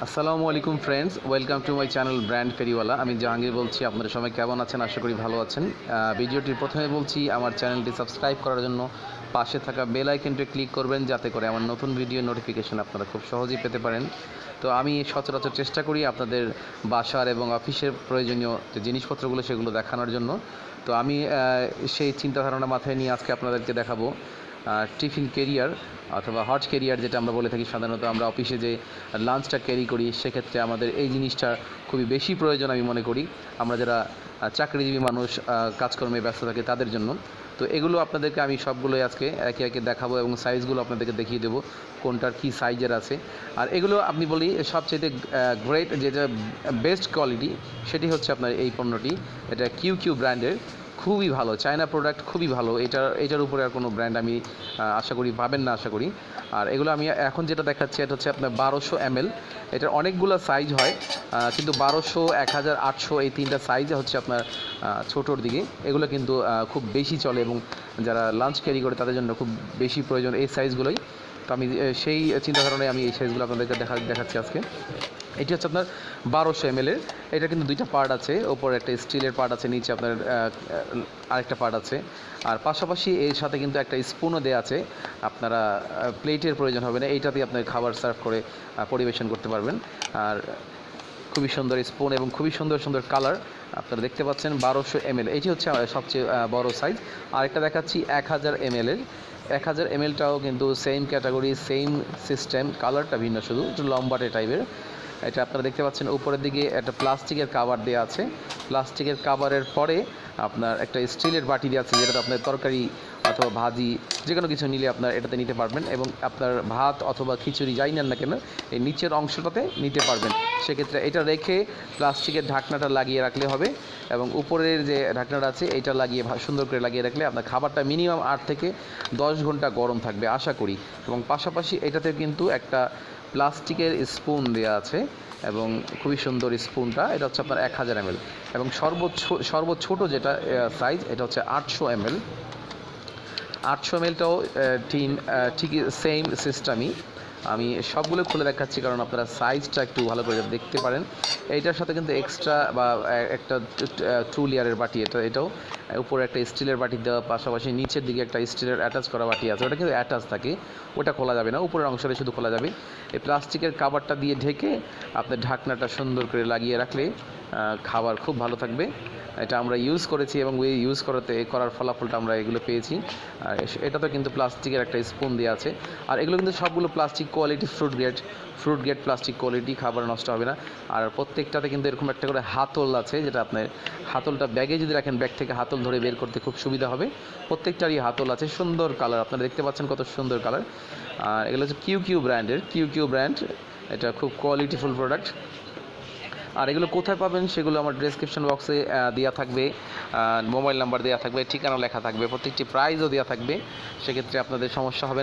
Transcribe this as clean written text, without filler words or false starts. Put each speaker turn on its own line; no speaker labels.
আসসালামু আলাইকুম friends, welcome to my channel brand ফেরিওয়ালা। আমি জাহাঙ্গীর বলছি। আপনারা সবাই কেমন আছেন? আশা করি ভালো আছেন। ভিডিওটির প্রথমে বলছি আমার চ্যানেলটি সাবস্ক্রাইব করার জন্য পাশে থাকা বেল আইকনটি ক্লিক করবেন, যাতে করে আমার নতুন ভিডিও নোটিফিকেশন আপনারা খুব সহজেই পেতে পারেন। তো আমি সচরাচর চেষ্টা করি আপনাদের বাসার এবং অফিসের প্রয়োজনীয় যে জিনিসপত্রগুলো সেগুলো দেখানোর জন্য। তো আমি সেই চিন্তাধারণা মাথায় নিয়ে আজকে আপনাদেরকে দেখাবো টিফিন কেরিয়ার অথবা হট কেরিয়ার, যেটা আমরা বলে থাকি। সাধারণত আমরা অফিসে যে লাঞ্চটা ক্যারি করি, সেক্ষেত্রে আমাদের এই জিনিসটা খুবই বেশি প্রয়োজন আমি মনে করি, আমরা যারা চাকরিজীবী মানুষ, কাজকর্মে ব্যস্ত থাকি তাদের জন্য। তো এগুলো আপনাদেরকে আমি সবগুলোই আজকে একে একে দেখাবো এবং সাইজগুলো আপনাদেরকে দেখিয়ে দেবো কোনটার কী সাইজের আছে। আর এগুলো আপনি বলি সবচেয়ে গ্রেট, যেটা বেস্ট কোয়ালিটি, সেটি হচ্ছে আপনার এই পণ্যটি। এটা কিউ ব্র্যান্ডের, খুবই ভালো চায়না প্রোডাক্ট, খুবই ভালো। এটার উপরে আর কোনো ব্র্যান্ড আমি আশা করি পাবেন না, আশা করি। আর এগুলো আমি এখন যেটা দেখাচ্ছি এটা হচ্ছে আপনার 1200 ml। এটার অনেকগুলো সাইজ হয়, কিন্তু 1200, 1000, 800 এই তিনটা সাইজ হচ্ছে আপনার ছোটোর দিকে। এগুলো কিন্তু খুব বেশি চলে এবং যারা লাঞ্চ ক্যারি করে তাদের জন্য খুব বেশি প্রয়োজন এই সাইজগুলোই। তো আমি সেই চিন্তাধারণে আমি এই সাইজগুলো আপনাদেরকে দেখাচ্ছি আজকে। এটি হচ্ছে আপনার 1200 ml এর। এটা কিন্তু দুইটা পার্ট আছে, ওপরে একটা স্টিলের পার্ট আছে, নিচে আপনার আরেকটা পার্ট আছে। আর পাশাপাশি এর সাথে কিন্তু একটা স্পুনও দেওয়া আছে। আপনারা প্লেটের প্রয়োজন হবে না, এইটাতেই আপনার খাবার সার্ভ করে পরিবেশন করতে পারবেন। আর খুবই সুন্দর স্পুন এবং খুবই সুন্দর সুন্দর কালার আপনারা দেখতে পাচ্ছেন। 1200 ml এটি হচ্ছে সবচেয়ে বড় সাইজ। আরেকটা দেখাচ্ছি 1000 ml এর। 1000 mlটাও কিন্তু সেম ক্যাটাগরি, সেম সিস্টেম, কালারটা ভিন্ন, শুধু একটু লম্বাটে টাইপের। এটা আপনারা দেখতে পাচ্ছেন উপরের দিকে একটা প্লাস্টিকের কাভার দেওয়া আছে। প্লাস্টিকের কাভারের পরে আপনার একটা স্টিলের বাটি দেওয়া আছে, যেটাতে আপনার তরকারি অথবা ভাজি যে কোনো কিছু নিলে আপনার এটাতে নিতে পারবেন এবং আপনার ভাত অথবা খিচুড়ি যাই নেন না কেন এই নিচের অংশটাতে নিতে পারবেন। সেক্ষেত্রে এটা রেখে প্লাস্টিকের ঢাকনাটা লাগিয়ে রাখলে হবে এবং উপরের যে ঢাকনাটা আছে এটা লাগিয়ে সুন্দর করে লাগিয়ে রাখলে আপনার খাবারটা মিনিমাম 8 থেকে 10 ঘন্টা গরম থাকবে আশা করি। এবং পাশাপাশি এটাতে কিন্তু একটা প্লাস্টিকের স্পুন দেওয়া আছে এবং খুবই সুন্দর স্পুনটা। এটা হচ্ছে আপনার 1000 ml এবং সর্বোচ্চ যেটা সাইজ এটা হচ্ছে 800 ml। 800 mlটাও ঠিকই সেম সিস্টেমই। আমি সবগুলো খুলে দেখাচ্ছি কারণ আপনারা সাইজটা একটু ভালো করে দেখতে পারেন। এইটার সাথে কিন্তু এক্সট্রা বা একটা 2 লেয়ারের বাটি, এটাও উপরে একটা স্টিলের বাটি দেওয়া, পাশাপাশি নিচের দিকে একটা স্টিলের অ্যাটাচ করা বাটি আছে। ওটা কিন্তু অ্যাটাচ থাকে, ওটা খোলা যাবে না, উপরের অংশটা শুধু খোলা যাবে। এই প্লাস্টিকের কাভারটা দিয়ে ঢেকে আপনার ঢাকনাটা সুন্দর করে লাগিয়ে রাখলে খাবার খুব ভালো থাকবে। এটা আমরা ইউজ করেছি এবং করার ফলাফলটা আমরা এগুলো পেয়েছি। আর এটাতে কিন্তু প্লাস্টিকের একটা স্পুন দেওয়া আছে। আর এগুলো কিন্তু সবগুলো plastic quality, fruit grade plastic quality, খাবার নষ্ট হবে না। আর প্রত্যেকটাতে কিন্তু এরকম একটা করে হাতল আছে, যেটা আপনার হাতলটা ব্যাগে যদি রাখেন, ব্যাগ থেকে হাতল ধরে বের করতে খুব সুবিধা হবে। প্রত্যেকটারই হাতল আছে, সুন্দর কালার, আপনারা দেখতে পাচ্ছেন কত সুন্দর কালার। আর এগুলো হচ্ছে কিউ ব্র্যান্ডের, কিউ ব্র্যান্ড। এটা খুব কোয়ালিটিফুল প্রোডাক্ট। আর এগুলো কোথায় পাবেন সেগুলো আমার ডেসক্রিপশন বক্সে দেওয়া থাকবে, মোবাইল নাম্বার দেওয়া থাকবে, ঠিকানা লেখা থাকবে, প্রত্যেকটি প্রাইসও দেওয়া থাকবে। সেক্ষেত্রে আপনাদের সমস্যা হবে